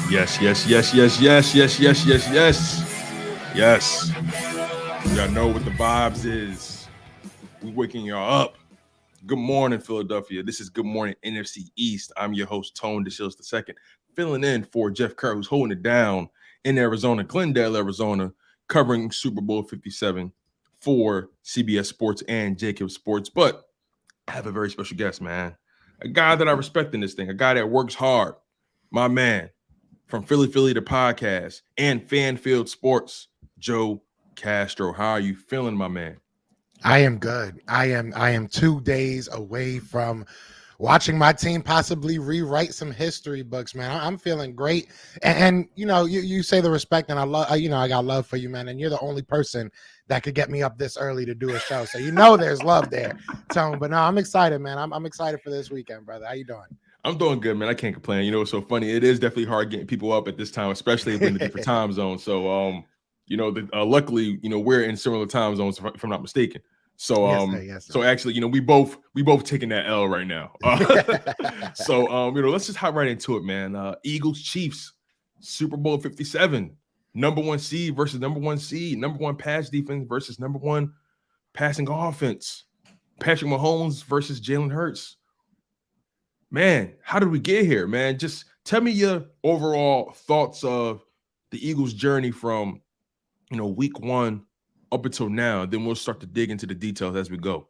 Yes, yes, yes, yes, yes, yes, yes, yes, yes. Yes. Y'all know what the vibes is. We waking y'all up. Good morning, Philadelphia. This is Good Morning NFC East. I'm your host, Tone DeShields II, filling in for Jeff Kerr, who's holding it down in Arizona, Glendale, Arizona, covering Super Bowl 57 for CBS Sports and JAKIB Sports. But I have a very special guest, man. A guy that I respect in this thing, a guy that works hard. My man, from Philly to podcast and Fanfield Sports, Joe Castro. How are you feeling, my man? I am good. I am 2 days away from watching my team possibly rewrite some history books, man. I'm feeling great. And you know, you say the respect, and I love, I got love for you, man. And you're the only person that could get me up this early to do a show. So there's love there, Tone. But no, I'm excited, man. I'm excited for this weekend, brother. How you doing? I'm doing good, man. I can't complain. You know, it's so funny. It is definitely hard getting people up at this time, especially if we're in a different time zone. So, luckily, we're in similar time zones, if I'm not mistaken. So, Yes, sir. Yes, sir. so actually, we both taking that L right now. Let's just hop right into it, man. Eagles Chiefs Super Bowl 57, number one seed versus number one seed, number one pass defense versus number one passing offense. Patrick Mahomes versus Jalen Hurts. Man, how did we get here, man? Just tell me your overall thoughts of the Eagles' journey from, week one up until now. Then we'll start to dig into the details as we go.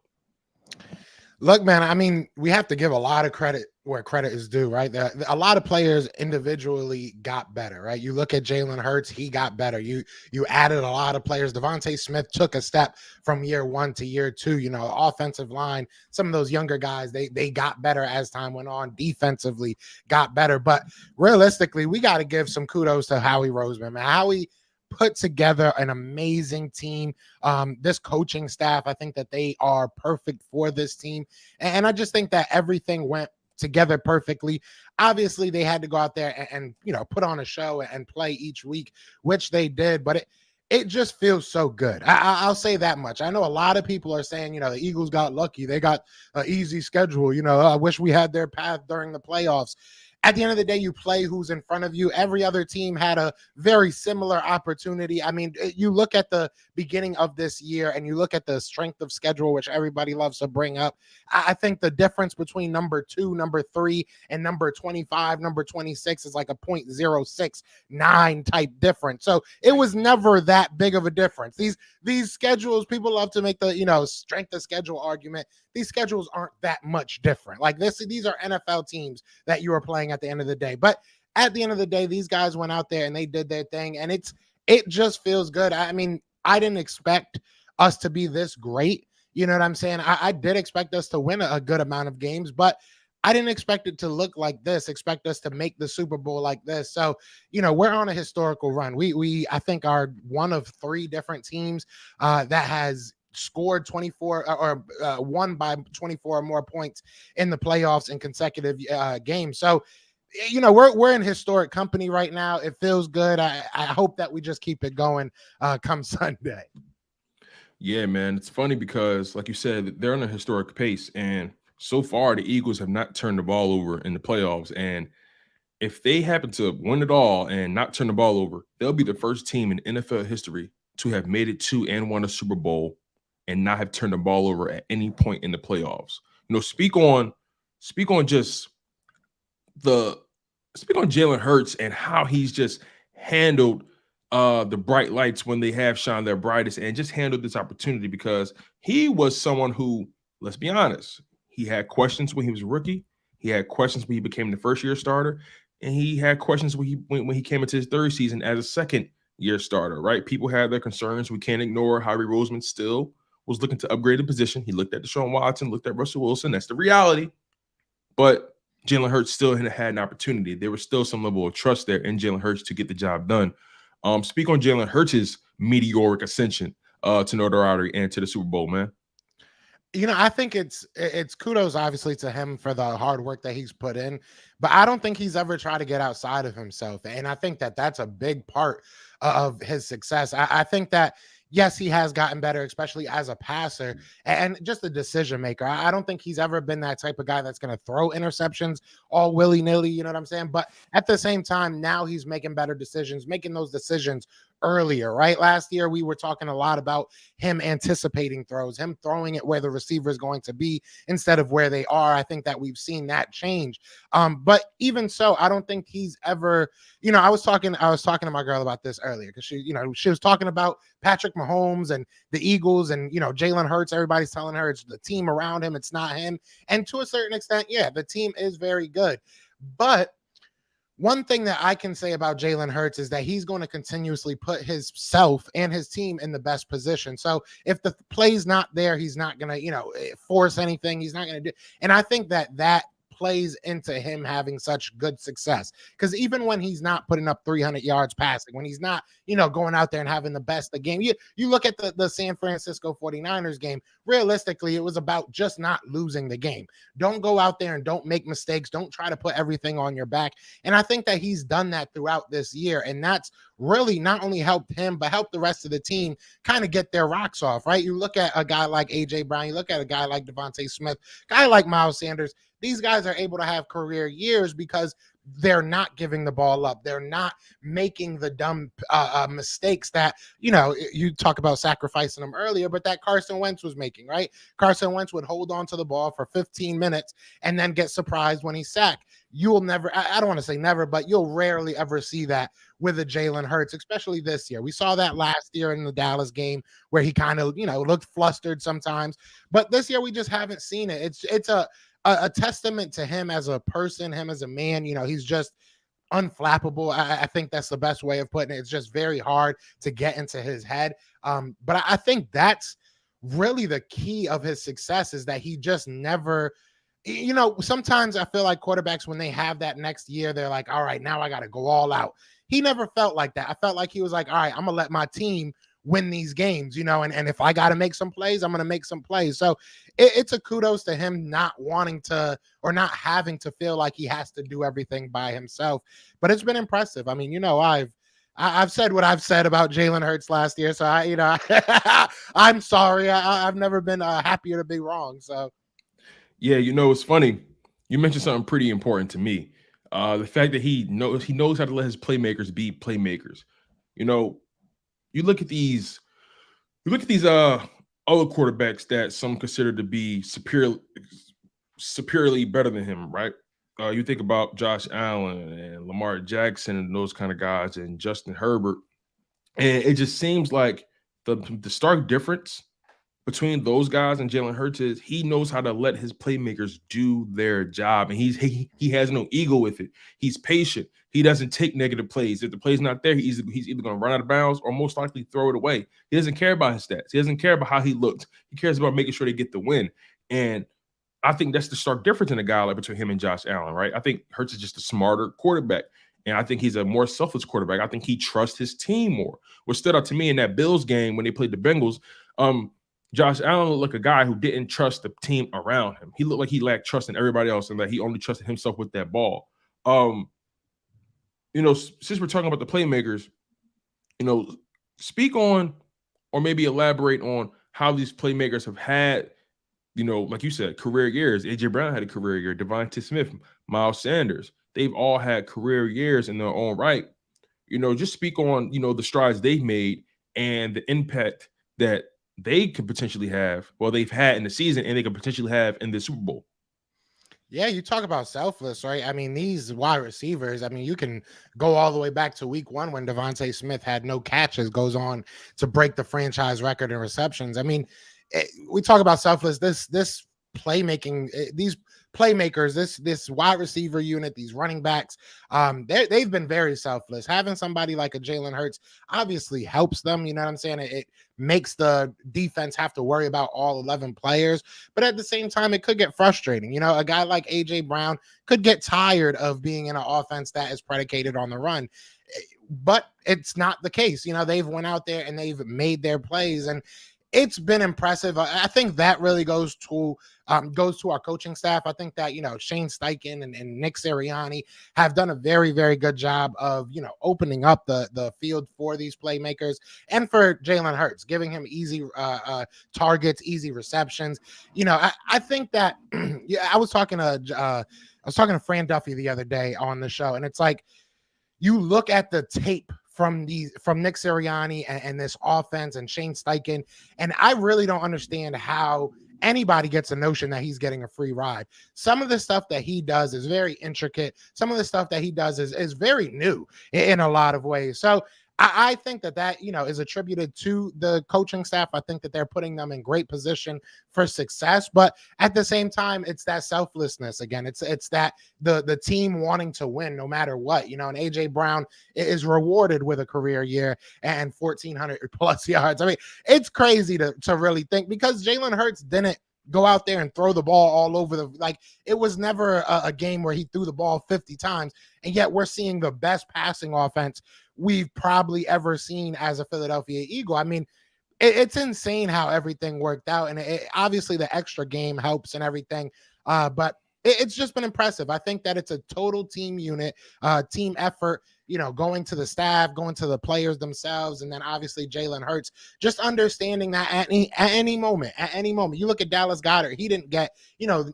Look, man, I mean, we have to give a lot of credit where credit is due, right? A lot of players individually got better, right? You look at Jalen Hurts, he got better. You added a lot of players. Devontae Smith took a step from year one to year two. Offensive line, some of those younger guys, they got better as time went on. Defensively got better. But realistically, we got to give some kudos to Howie Roseman, man. Howie put together an amazing team. This coaching staff, I think that they are perfect for this team. And I just think that everything went together perfectly. Obviously, they had to go out there and put on a show and play each week, which they did. But it just feels so good. I'll say that much. I know a lot of people are saying, the Eagles got lucky. They got an easy schedule. I wish we had their path during the playoffs. At the end of the day, you play who's in front of you. Every other team had a very similar opportunity. I mean, you look at the beginning of this year and you look at the strength of schedule, which everybody loves to bring up. I think the difference between number 2, number 3, and number 25, number 26 is like a 0.069 type difference. So it was never that big of a difference. These schedules, people love to make the, strength of schedule argument. These schedules aren't that much different. Like these are NFL teams that you are playing at the end of the day. But at the end of the day, these guys went out there and they did their thing, and it just feels good. I mean, I didn't expect us to be this great. You know what I'm saying? I did expect us to win a good amount of games, but I didn't expect it to look like this, expect us to make the Super Bowl like this. So, we're on a historical run. We I think are one of 3 different teams that has scored 24 or won by 24 or more points in the playoffs in consecutive games. So, we're in historic company right now. It feels good. I hope that we just keep it going come Sunday. Yeah, man. It's funny because, like you said, they're on a historic pace. And so far, the Eagles have not turned the ball over in the playoffs. And if they happen to win it all and not turn the ball over, they'll be the first team in NFL history to have made it to and won a Super Bowl and not have turned the ball over at any point in the playoffs. Speak on Jalen Hurts and how he's just handled the bright lights when they have shined their brightest, and just handled this opportunity, because he was someone who, let's be honest, he had questions when he was a rookie. He had questions when he became the first-year starter, and he had questions when he came into his third season as a second-year starter, right? People had their concerns. We can't ignore Howie Roseman still was looking to upgrade the position. He looked at Deshaun Watson, looked at Russell Wilson. That's the reality. But Jalen Hurts still had an opportunity. There was still some level of trust there in Jalen Hurts to get the job done. Speak on Jalen Hurts' meteoric ascension to notoriety and to the Super Bowl, man. I think it's kudos obviously to him for the hard work that he's put in, but I don't think he's ever tried to get outside of himself. And I think that that's a big part of his success. I think that, yes, he has gotten better, especially as a passer and just a decision maker. I don't think he's ever been that type of guy that's going to throw interceptions all willy-nilly, you know what I'm saying? But at the same time, now he's making better decisions, making those decisions earlier, right? Last year, we were talking a lot about him anticipating throws, him throwing it where the receiver is going to be instead of where they are. I think that we've seen that change. But even so, I don't think he's ever, I was talking to my girl about this earlier because she was talking about Patrick Mahomes and the Eagles and, Jalen Hurts. Everybody's telling her it's the team around him. It's not him. And to a certain extent, yeah, the team is very good. But one thing that I can say about Jalen Hurts is that he's going to continuously put himself and his team in the best position. So if the play's not there, he's not going to, force anything. He's not going to do. And I think that plays into him having such good success, because even when he's not putting up 300 yards passing, when he's not, going out there and having the best of the game, you look at the San Francisco 49ers game, realistically, it was about just not losing the game. Don't go out there and don't make mistakes. Don't try to put everything on your back. And I think that he's done that throughout this year. And that's really not only helped him, but helped the rest of the team kind of get their rocks off, right? You look at a guy like A.J. Brown, you look at a guy like Devontae Smith, a guy like Miles Sanders. These guys are able to have career years because they're not giving the ball up. They're not making the dumb mistakes that, you talk about sacrificing them earlier, but that Carson Wentz was making, right? Carson Wentz would hold on to the ball for 15 minutes and then get surprised when he's sacked. You'll never, I don't want to say never, but you'll rarely ever see that with a Jalen Hurts, especially this year. We saw that last year in the Dallas game where he kind of, looked flustered sometimes, but this year we just haven't seen it. It's a testament to him as a person, him as a man. He's just unflappable. I think that's the best way of putting it. It's just very hard to get into his head. But I think that's really the key of his success, is that he just never, sometimes I feel like quarterbacks, when they have that next year, they're like, all right, now I got to go all out. He never felt like that. I felt like he was like, all right, I'm going to let my team win these games, and if I got to make some plays, I'm going to make some plays. So it's a kudos to him not wanting to, or not having to feel like he has to do everything by himself. But it's been impressive. I mean, I've said what I've said about Jalen Hurts last year. So I'm sorry. I've never been happier to be wrong. So yeah, it's funny. You mentioned something pretty important to me. The fact that he knows how to let his playmakers be playmakers. You look at these other quarterbacks that some consider to be superiorly better than him, right? You think about Josh Allen and Lamar Jackson and those kind of guys, and Justin Herbert, and it just seems like the stark difference between those guys and Jalen Hurts is he knows how to let his playmakers do their job, and he has no ego with it. He's patient. He doesn't take negative plays. If the play's not there, he's either going to run out of bounds or most likely throw it away. He doesn't care about his stats. He doesn't care about how he looked. He cares about making sure they get the win. And I think that's the stark difference in a guy like between him and Josh Allen, right? I think Hurts is just a smarter quarterback, and I think he's a more selfless quarterback. I think he trusts his team more. What stood out to me in that Bills game when they played the Bengals, Josh Allen looked like a guy who didn't trust the team around him. He looked like he lacked trust in everybody else and that he only trusted himself with that ball. Since we're talking about the playmakers, speak on or maybe elaborate on how these playmakers have had, like you said, career years. A.J. Brown had a career year. Devontae Smith, Miles Sanders, they've all had career years in their own right. Just speak on, the strides they've made and the impact that they could potentially have, they've had in the season, and they could potentially have in the Super Bowl. Yeah, you talk about selfless, right? I mean, these wide receivers, you can go all the way back to week 1 when Devontae Smith had no catches, goes on to break the franchise record in receptions. We talk about selfless, this playmaking, these playmakers, this wide receiver unit, these running backs, they've been very selfless. Having somebody like a Jalen Hurts obviously helps them. You know what I'm saying? It makes the defense have to worry about all 11 players, but at the same time, it could get frustrating. A guy like A.J. Brown could get tired of being in an offense that is predicated on the run, but it's not the case. They've went out there and they've made their plays, and it's been impressive. I think that really goes to our coaching staff. I think that, Shane Steichen and Nick Sirianni have done a very, very good job of, opening up the field for these playmakers and for Jalen Hurts, giving him easy targets, easy receptions. I think that I was talking to Fran Duffy the other day on the show, and it's like, you look at the tape from Nick Sirianni and this offense and Shane Steichen, and I really don't understand how anybody gets a notion that he's getting a free ride. Some of the stuff that he does is very intricate. Some of the stuff that he does is very new in a lot of ways. So I think that is attributed to the coaching staff. I think that they're putting them in great position for success, but at the same time, it's that selflessness again. It's that the team wanting to win no matter what, and AJ Brown is rewarded with a career year and 1,400 plus yards. I mean, it's crazy to really think, because Jalen Hurts didn't go out there and throw the ball all over it was never a game where he threw the ball 50 times, and yet we're seeing the best passing offense we've probably ever seen as a Philadelphia Eagle. I mean, it's insane how everything worked out, and obviously the extra game helps and everything, but it's just been impressive. I think that it's a total team unit, team effort, going to the staff, going to the players themselves, and then obviously Jalen Hurts, just understanding that at any moment, you look at Dallas Goedert, he didn't get,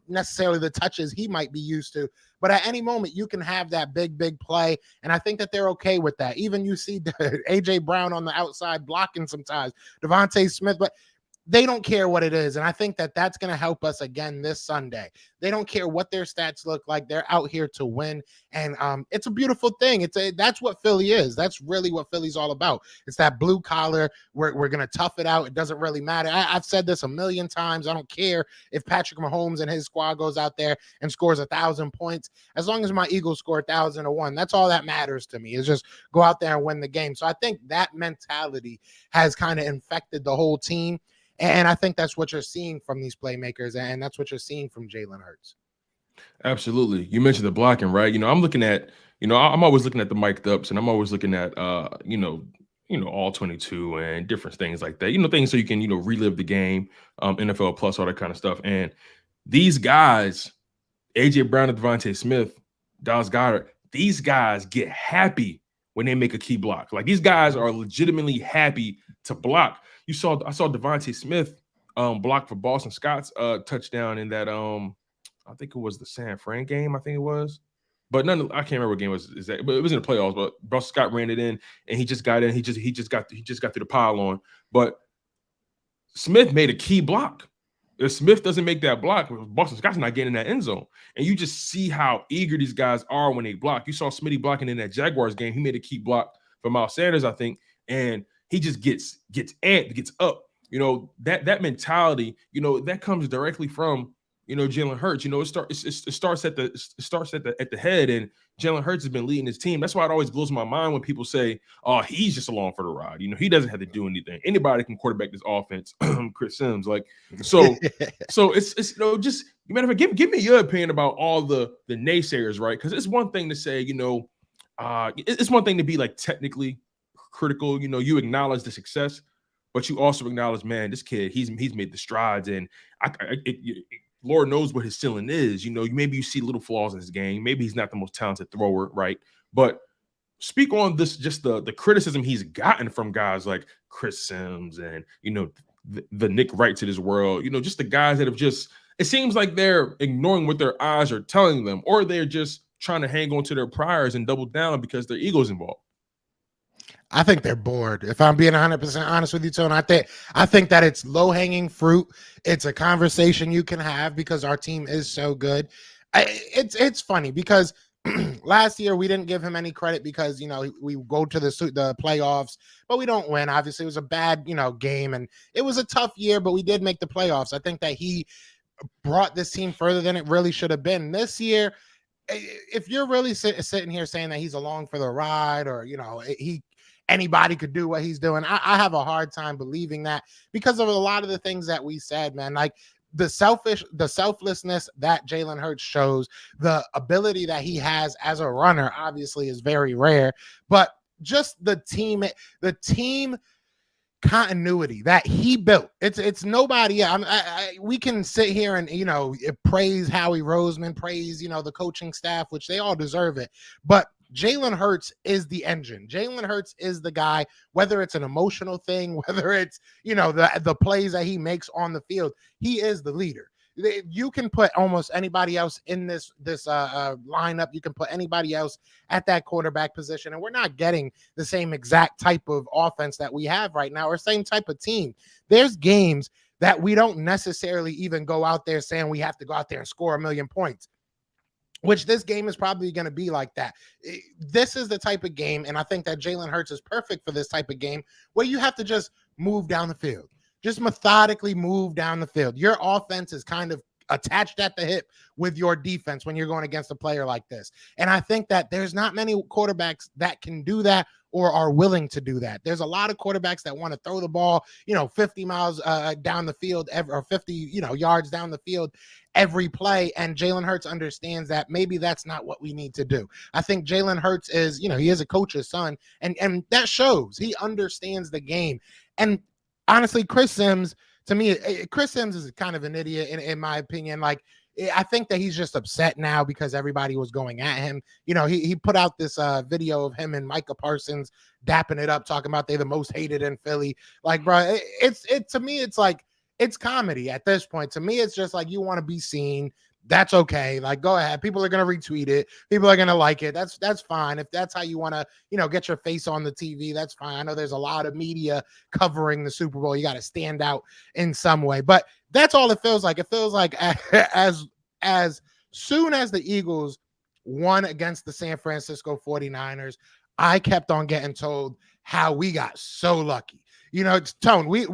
necessarily the touches he might be used to, but at any moment you can have that big play, and I think that they're okay with that. Even you see AJ Brown on the outside blocking sometimes, Devontae Smith, but they don't care what it is. And I think that that's going to help us again this Sunday. They don't care what their stats look like. They're out here to win. And it's a beautiful thing. That's what Philly is. That's really what Philly's all about. It's that blue collar. We're going to tough it out. It doesn't really matter. I've said this a million times. I don't care if Patrick Mahomes and his squad goes out there and scores 1,000 points. As long as my Eagles score 1,001, that's all that matters to me, is just go out there and win the game. So I think that mentality has kind of infected the whole team. And I think that's what you're seeing from these playmakers, and that's what you're seeing from Jalen Hurts. Absolutely. You mentioned the blocking, right? I'm looking at, I'm always looking at the mic'd ups, and I'm always looking at, all 22 and different things like that, things so you can, relive the game, NFL plus, all that kind of stuff. And these guys, AJ Brown and Devontae Smith, Dallas Goedert, these guys get happy when they make a key block. Like, these guys are legitimately happy to block. I saw Devontae Smith block for Boston Scott's touchdown in that I think it was the San Fran game, I think it was. But I can't remember what game it was exactly, but it was in the playoffs. But Boston Scott ran it in, and he just got in. He just got through the pile on. But Smith made a key block. If Smith doesn't make that block, Boston Scott's not getting in that end zone. And you just see how eager these guys are when they block. You saw Smitty blocking in that Jaguars game. He made a key block for Miles Sanders, I think, and he just gets amped, gets up. That mentality, that comes directly from, Jalen Hurts. It starts at the head, and Jalen Hurts has been leading his team. That's why it always blows my mind when people say, "Oh, he's just along for the ride." He doesn't have to do anything. Anybody can quarterback this offense. Chris Sims, so it's just, matter of fact, give me your opinion about all the naysayers, right? Because it's one thing to say, it's one thing to be technically critical. You acknowledge the success, but you also acknowledge, man, this kid, he's made the strides, and Lord knows what his ceiling is. Maybe you see little flaws in his game. Maybe he's not the most talented thrower, right? But speak on this, just the criticism he's gotten from guys like Chris Sims and, the Nick Wrights of this world, just the guys that have just, it seems like they're ignoring what their eyes are telling them, or they're just trying to hang on to their priors and double down because their ego's involved. I think they're bored. If I'm being 100% honest with you, Tone, I think that it's low-hanging fruit. It's a conversation you can have because our team is so good. It's funny because last year we didn't give him any credit because, we go to the playoffs, but we don't win. Obviously, it was a bad, game, and it was a tough year, but we did make the playoffs. I think that he brought this team further than it really should have been. This year, if you're really sitting here saying that he's along for the ride, or, anybody could do what he's doing, I have a hard time believing that because of a lot of the things that we said, man. Like the selflessness that Jalen Hurts shows, the ability that he has as a runner, obviously is very rare, but just the team continuity that he built. It's nobody. We can sit here and praise Howie Roseman, praise the coaching staff, which they all deserve it. But Jalen Hurts is the engine. Jalen Hurts is the guy. Whether it's an emotional thing, whether it's the plays that he makes on the field, he is the leader. You can put almost anybody else in this lineup. You can put anybody else at that quarterback position, and we're not getting the same exact type of offense that we have right now, or same type of team. There's games that we don't necessarily even go out there saying we have to go out there and score 1 million points, which this game is probably going to be like that. This is the type of game, and I think that Jalen Hurts is perfect for this type of game, where you have to just move down the field. Just methodically move down the field. Your offense is kind of attached at the hip with your defense when you're going against a player like this. And I think that there's not many quarterbacks that can do that or are willing to do that. There's a lot of quarterbacks that want to throw the ball, 50 miles down the field or 50, yards down the field every play. And Jalen Hurts understands that maybe that's not what we need to do. I think Jalen Hurts is, he is a coach's son, and that shows. He understands the game. And honestly, Chris Sims is kind of an idiot in my opinion. Like, I think that he's just upset now because everybody was going at him. He put out this video of him and Micah Parsons dapping it up, talking about they're the most hated in Philly. Like, bro, to me, it's like, it's comedy at this point. To me, it's just like, you want to be seen. That's okay. Like, go ahead. People are going to retweet it. People are going to like it. That's fine. If that's how you want to, get your face on the TV, that's fine. I know there's a lot of media covering the Super Bowl. You got to stand out in some way, but that's all it feels like. It feels like as soon as the Eagles won against the San Francisco 49ers, I kept on getting told how we got so lucky. Tone, we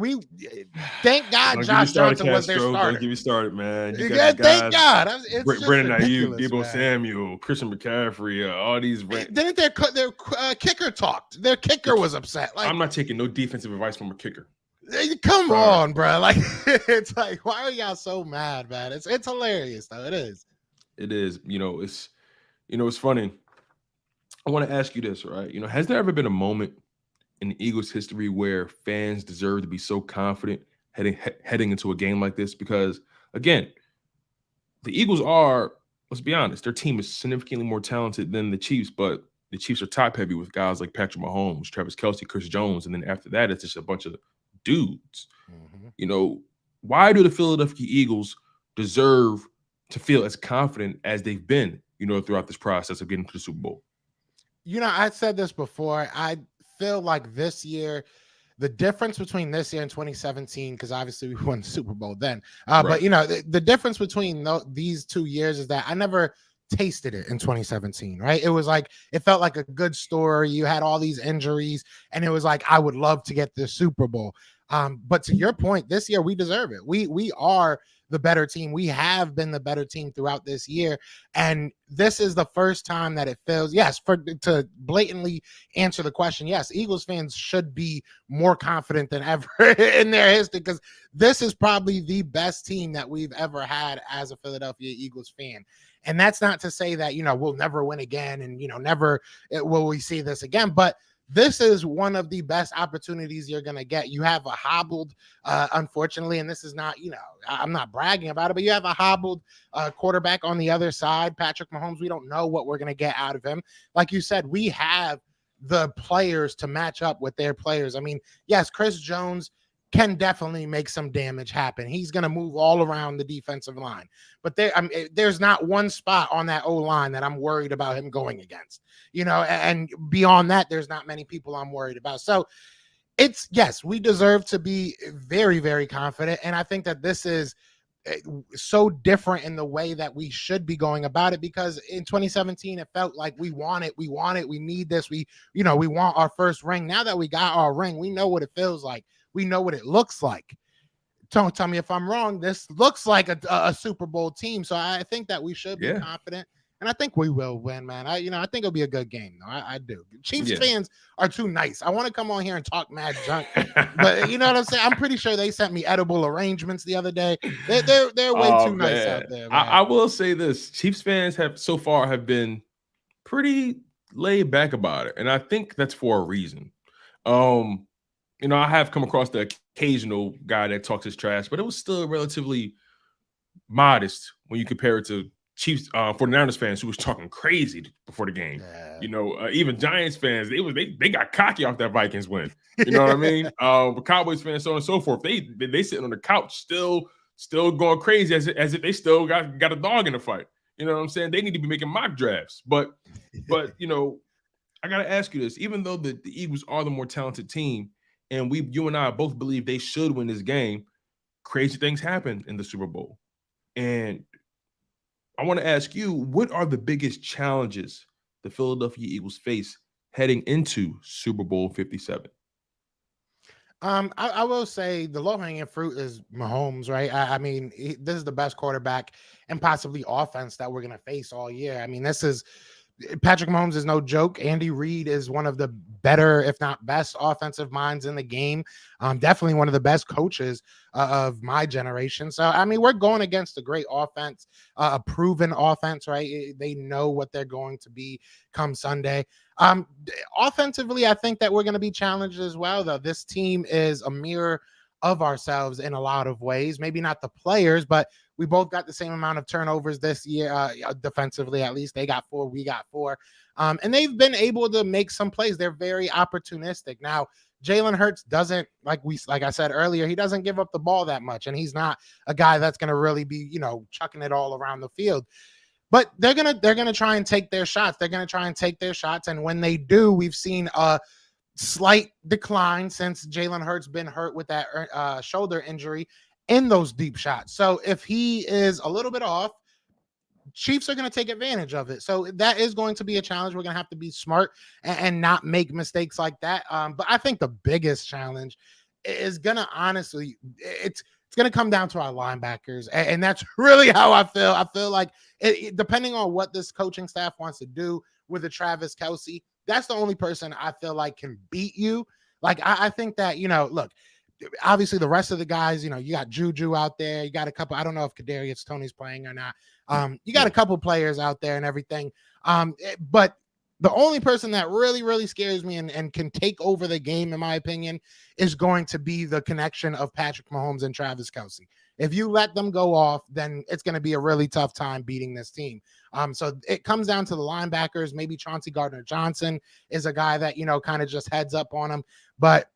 thank God Josh Johnson was their starter. Don't get me started, man. Thank God. Brandon Ayuk, Deebo Samuel, Christian McCaffrey, all these. Didn't their kicker talked? Their kicker was upset. Like, I'm not taking no defensive advice from a kicker. Come on, bro. Like, it's like, why are y'all so mad, man? It's hilarious, though. It is. It is. It's funny. I want to ask you this, right? Has there ever been a moment in the Eagles' history where fans deserve to be so confident heading into a game like this? Because, again, the Eagles are, let's be honest, their team is significantly more talented than the Chiefs, but the Chiefs are top-heavy with guys like Patrick Mahomes, Travis Kelce, Chris Jones, and then after that, it's just a bunch of dudes. Mm-hmm. Why do the Philadelphia Eagles deserve to feel as confident as they've been, throughout this process of getting to the Super Bowl? I said this before. I feel like this year, the difference between this year and 2017, because obviously we won the Super Bowl then, right. But the difference between these 2 years is that I never tasted it in 2017, right? It was like, it felt like a good story. You had all these injuries, and it was like, I would love to get the Super Bowl. But to your point, this year we deserve it. We are the better team. We have been the better team throughout this year. And this is the first time that it feels, to blatantly answer the question, yes, Eagles fans should be more confident than ever in their history, because this is probably the best team that we've ever had as a Philadelphia Eagles fan. And that's not to say that, we'll never win again and, never will we see this again. But this is one of the best opportunities you're going to get. You have a hobbled, unfortunately, and this is not, I'm not bragging about it, but you have a hobbled quarterback on the other side, Patrick Mahomes. We don't know what we're going to get out of him. Like you said, we have the players to match up with their players. I mean, yes, Chris Jones can definitely make some damage happen. He's going to move all around the defensive line. But there's not one spot on that O-line that I'm worried about him going against. And beyond that, there's not many people I'm worried about. So yes, we deserve to be very, very confident. And I think that this is so different in the way that we should be going about it, because in 2017, it felt like we want it, we need this, we want our first ring. Now that we got our ring, we know what it feels like. We know what it looks like. Don't tell me if I'm wrong. This looks like a Super Bowl team. So I think that we should be confident. And I think we will win, man. I think it'll be a good game, though. I do. Chiefs fans are too nice. I want to come on here and talk mad junk, but you know what I'm saying? I'm pretty sure they sent me edible arrangements the other day. They're way too nice out there, man. I will say this. Chiefs fans have so far been pretty laid back about it. And I think that's for a reason. I have come across the occasional guy that talks his trash, but it was still relatively modest when you compare it to Chiefs 49ers fans who was talking crazy before the game. Yeah. Even Giants fans, they got cocky off that Vikings win. You know what I mean? But Cowboys fans, so on and so forth, they sitting on the couch still going crazy as if they still got a dog in the fight. You know what I'm saying? They need to be making mock drafts. But I gotta ask you this: even though the Eagles are the more talented team, and you and I both believe they should win this game, crazy things happen in the Super Bowl. And I want to ask you, what are the biggest challenges the Philadelphia Eagles face heading into Super Bowl 57? I will say the low hanging fruit is Mahomes, right? I mean, this is the best quarterback and possibly offense that we're going to face all year. I mean, Patrick Mahomes is no joke. Andy Reid is one of the better, if not best, offensive minds in the game. Definitely one of the best coaches of my generation. So, I mean, we're going against a great offense, a proven offense, right? They know what they're going to be come Sunday. Offensively, I think that we're going to be challenged as well, though. This team is a mirror of ourselves in a lot of ways. Maybe not the players, but we both got the same amount of turnovers this year, defensively at least. They got 4, we got 4. And they've been able to make some plays. They're very opportunistic. Now, Jalen Hurts doesn't, like I said earlier, he doesn't give up the ball that much. And he's not a guy that's going to really be, chucking it all around the field. But they're gonna try and take their shots. And when they do, we've seen a slight decline since Jalen Hurts been hurt with that shoulder injury in those deep shots. So if he is a little bit off, Chiefs are going to take advantage of it. So that is going to be a challenge. We're going to have to be smart and not make mistakes like that. But I think the biggest challenge is going to honestly, it's going to come down to our linebackers. And that's really how I feel. I feel like depending on what this coaching staff wants to do with the Travis Kelce, that's the only person I feel like can beat you. Like, I think that, look, obviously the rest of the guys, you got Juju out there. You got a couple, I don't know if Kadarius Toney's playing or not. You got a couple players out there and everything. But the only person that really, really scares me and can take over the game, in my opinion, is going to be the connection of Patrick Mahomes and Travis Kelce. If you let them go off, then it's going to be a really tough time beating this team. So it comes down to the linebackers. Maybe Chauncey Gardner-Johnson is a guy that, kind of just heads up on him. But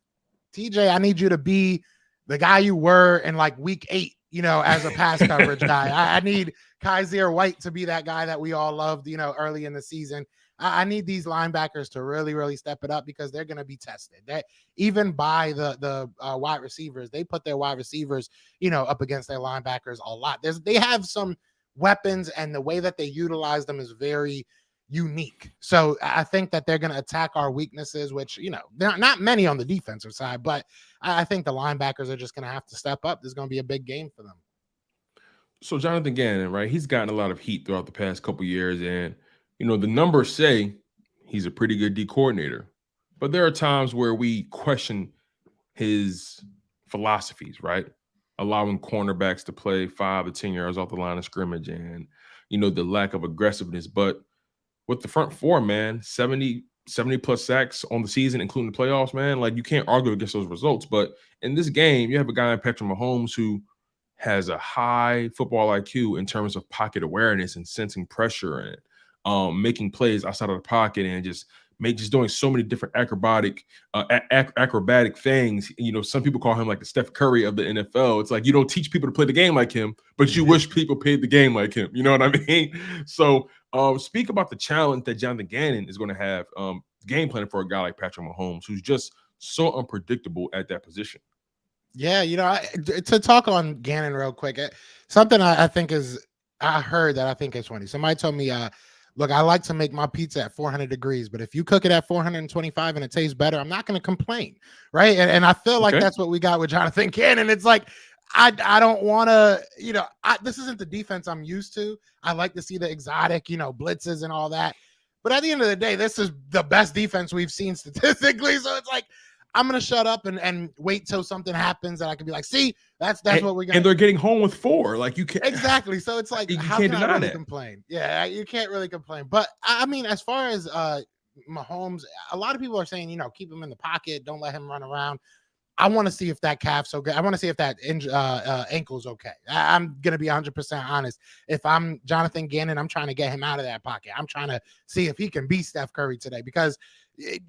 TJ, I need you to be the guy you were in like week 8, as a pass coverage guy. I need Kaiser White to be that guy that we all loved, early in the season. I need these linebackers to really, really step it up because they're going to be tested. That even by the wide receivers, they put their wide receivers, up against their linebackers a lot. They have some weapons, and the way that they utilize them is very unique. So I think that they're going to attack our weaknesses, which, not many on the defensive side, but I think the linebackers are just going to have to step up. There's going to be a big game for them. So Jonathan Gannon, right? He's gotten a lot of heat throughout the past couple of years, and the numbers say he's a pretty good D coordinator, but there are times where we question his philosophies, right? Allowing cornerbacks to play 5 to 10 yards off the line of scrimmage, and the lack of aggressiveness. But with the front four, man, 70 plus sacks on the season, including the playoffs, man, like you can't argue against those results. But in this game, you have a guy in Patrick Mahomes who has a high football IQ in terms of pocket awareness and sensing pressure and making plays outside of the pocket and just doing so many different acrobatic things. Some people call him like the Steph Curry of the NFL. It's like you don't teach people to play the game like him, but you wish people played the game like him. You know what I mean? So speak about the challenge that Jonathan Gannon is going to have game planning for a guy like Patrick Mahomes, who's just so unpredictable at that position. Yeah, to talk on Gannon real quick, something I think I heard that I think is funny. Somebody told me, look, I like to make my pizza at 400 degrees, but if you cook it at 425 and it tastes better, I'm not going to complain, right? And I feel like that's what we got with Jonathan Gannon. It's like, I don't want to, this isn't the defense I'm used to. I like to see the exotic, blitzes and all that. But at the end of the day, this is the best defense we've seen statistically. So it's like, I'm going to shut up and wait till something happens that I can be like, see, that's what we're going to. And they're getting home with 4. Like you can't. Exactly. So it's like, how can I really complain? Yeah, you can't really complain. But I mean, as far as Mahomes, a lot of people are saying, keep him in the pocket. Don't let him run around. I want to see if that calf's okay. I want to see if that ankle's okay. I'm going to be 100% honest. If I'm Jonathan Gannon, I'm trying to get him out of that pocket. I'm trying to see if he can beat Steph Curry today, because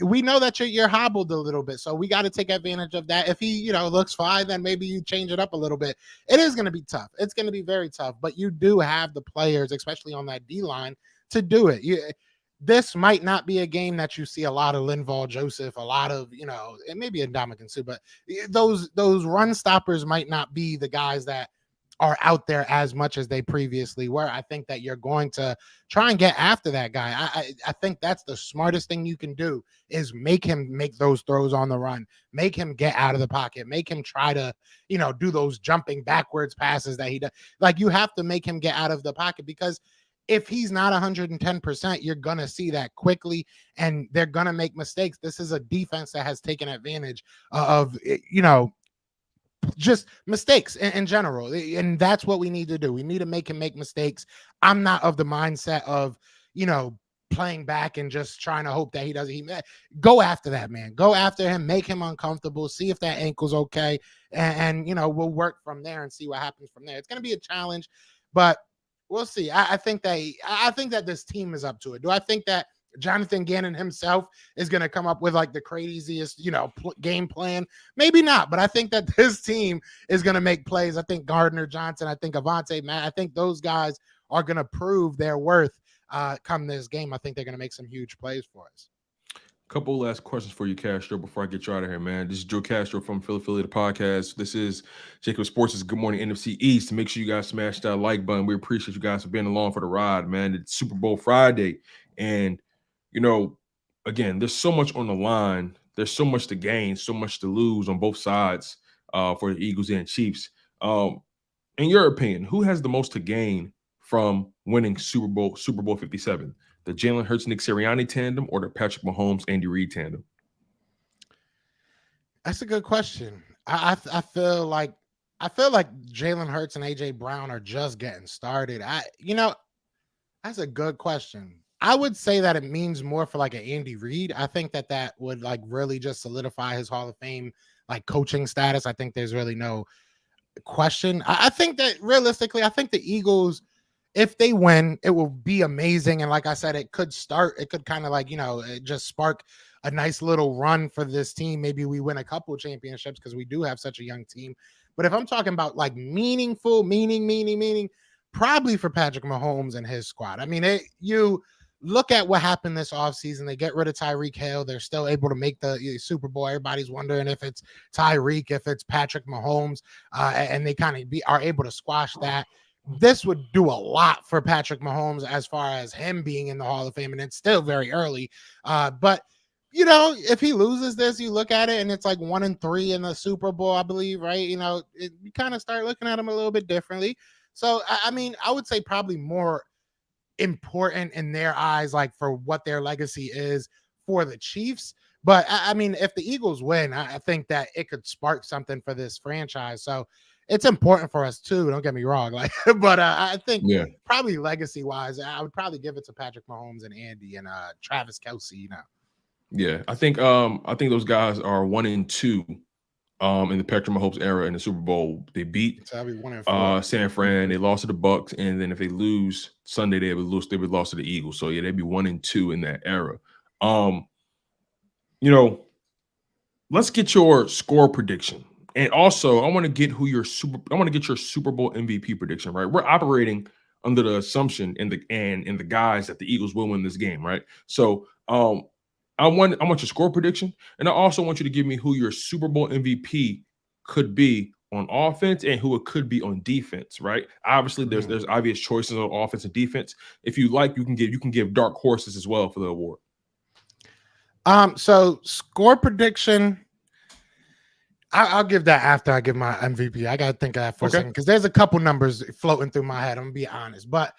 we know that you're hobbled a little bit. So we got to take advantage of that. If he, looks fine, then maybe you change it up a little bit. It is going to be tough. It's going to be very tough, but you do have the players, especially on that D line, to do it. This might not be a game that you see a lot of Linval Joseph, a lot of, and maybe Ndamukong Suh, but those run stoppers might not be the guys that are out there as much as they previously were. I think that you're going to try and get after that guy. I think that's the smartest thing you can do, is make him make those throws on the run, make him get out of the pocket, make him try to, do those jumping backwards passes that he does. Like, you have to make him get out of the pocket, because if he's not 110%, you're going to see that quickly, and they're going to make mistakes. This is a defense that has taken advantage of, just mistakes in general. And that's what we need to do. We need to make him make mistakes. I'm not of the mindset of, playing back and just trying to hope that he doesn't. Go after that man. Go after him. Make him uncomfortable. See if that ankle's okay. And we'll work from there and see what happens from there. It's going to be a challenge, but we'll see. I think that this team is up to it. Do I think that Jonathan Gannon himself is going to come up with like the craziest, game plan? Maybe not, but I think that this team is going to make plays. I think Gardner Johnson, I think Avonte Matt, I think those guys are going to prove their worth come this game. I think they're going to make some huge plays for us. Couple last questions for you, Castro, before I get you out of here, man. This is Joe Castro from Philly the podcast. This is JAKIB Sports' Good Morning NFC East. Make sure you guys smash that like button. We appreciate you guys for being along for the ride, man. It's Super Bowl Friday, and again, there's so much on the line. There's so much to gain, so much to lose on both sides for the Eagles and Chiefs. In your opinion, who has the most to gain from winning Super Bowl 57? The Jalen Hurts, Nick Sirianni tandem, or the Patrick Mahomes, Andy Reid tandem? That's a good question. I feel like Jalen Hurts and AJ Brown are just getting started. That's a good question. I would say that it means more for like an Andy Reid. I think that would like really just solidify his Hall of Fame like coaching status. I think there's really no question. I think that realistically, I think the Eagles, if they win, it will be amazing. And like I said, it could kind of like, just spark a nice little run for this team. Maybe we win a couple of championships because we do have such a young team. But if I'm talking about like meaningful, meaning, probably for Patrick Mahomes and his squad. I mean, you look at what happened this offseason. They get rid of Tyreek Hill. They're still able to make the Super Bowl. Everybody's wondering if it's Tyreek, if it's Patrick Mahomes, and they kind of are able to squash that. This would do a lot for Patrick Mahomes as far as him being in the Hall of Fame, and it's still very early. But if he loses this, you look at it and it's like 1-3 in the Super Bowl, I believe, right? You kind of start looking at him a little bit differently. So, I mean, I would say probably more important in their eyes, like for what their legacy is for the Chiefs. But I mean, if the Eagles win, I think that it could spark something for this franchise. So it's important for us too. Don't get me wrong. But I think probably legacy wise, I would probably give it to Patrick Mahomes and Andy and Travis Kelce. Yeah, I think those guys are 1-2 in the Patrick Mahomes era in the Super Bowl. They beat San Fran. They lost to the Bucs, and then if they lose Sunday, they would lose to the Eagles. So yeah, they'd be 1-2 in that era. Let's get your score prediction. And also, I want to get your Super Bowl MVP prediction, right? We're operating under the assumption and the guise that the Eagles will win this game, right? So I want your score prediction, and I also want you to give me who your Super Bowl MVP could be on offense and who it could be on defense, right? Obviously, there's obvious choices on offense and defense. If you like, you can give dark horses as well for the award. So score prediction, I'll give that after I give my MVP. I got to think of that for a second because there's a couple numbers floating through my head. I'm gonna be honest, but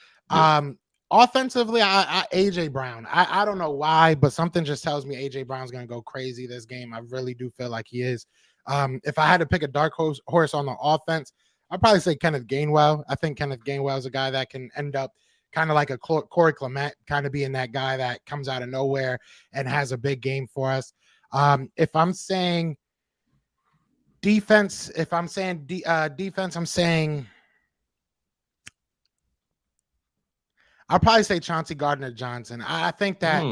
offensively, I AJ Brown. I don't know why, but something just tells me AJ Brown's gonna go crazy this game. I really do feel like he is. If I had to pick a dark horse on the offense, I'd probably say Kenneth Gainwell. I think Kenneth Gainwell is a guy that can end up kind of like a Corey Clement, kind of being that guy that comes out of nowhere and has a big game for us. If I'm saying Defense, if I'm saying defense, I'm saying I'll probably say Chauncey Gardner-Johnson. I think that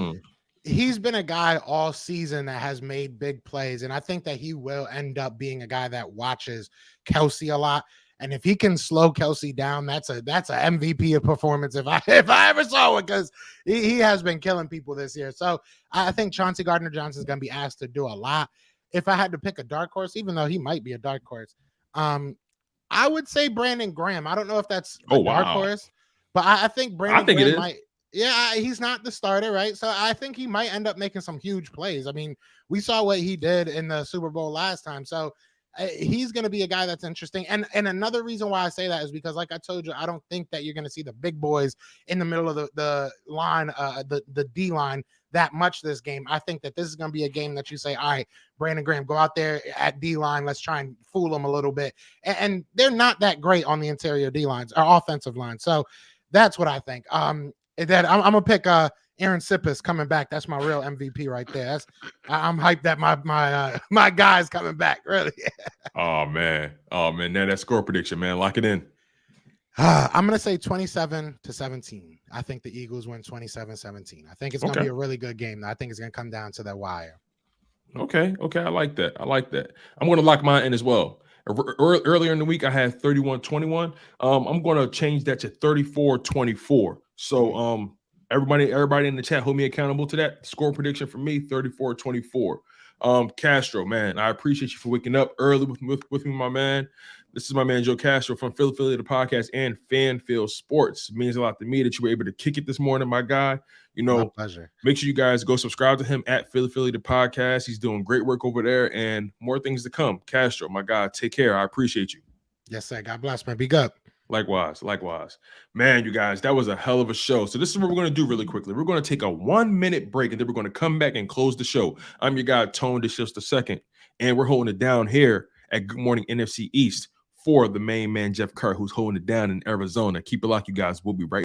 he's been a guy all season that has made big plays, and I think that he will end up being a guy that watches Kelce a lot. And if he can slow Kelce down, that's a MVP of performance if I ever saw one, because he has been killing people this year. So I think Chauncey Gardner-Johnson is going to be asked to do a lot. If I had to pick a dark horse, even though he might be a dark horse, I would say Brandon Graham. I don't know if that's a dark horse, but I think Brandon Graham might. Yeah, he's not the starter, right? So I think he might end up making some huge plays. I mean, we saw what he did in the Super Bowl last time. So he's going to be a guy that's interesting. And another reason why I say that is because, like I told you, I don't think that you're going to see the big boys in the middle of the line, the D line that much this game. I think that this is going to be a game that you say, all right, Brandon Graham, go out there at D line. Let's try and fool them a little bit. And they're not that great on the interior D lines or offensive line. So that's what I think. That I'm gonna pick Aaron Sippis coming back. That's my real MVP right there. I'm hyped that my guy's coming back. Really. Oh man. Now that score prediction, man, lock it in. I'm gonna say 27-17. I think the Eagles win 27-17. I think it's gonna be a really good game. I think it's gonna come down to that wire. Okay, I like that. I'm gonna lock mine in as well. Earlier in the week, I had 31-21. I'm gonna change that to 34-24. So everybody in the chat, hold me accountable to that. Score prediction for me, 34-24. Castro, man, I appreciate you for waking up early with me, my man. This is my man Joe Castro from Philly the podcast and Fanfield Sports. It means a lot to me that you were able to kick it this morning, my guy. You know, my pleasure. Make sure you guys go subscribe to him at Philly the podcast. He's doing great work over there, and more things to come. Castro, my guy, take care. I appreciate you. Yes, sir. God bless, man. Be good. Likewise. Man, you guys, that was a hell of a show. So this is what we're going to do really quickly. We're going to take a 1-minute break, and then we're going to come back and close the show. I'm your guy, Tone DeShields II, and we're holding it down here at Good Morning NFC East for the main man, Jeff Kerr, who's holding it down in Arizona. Keep it locked, you guys. We'll be right back.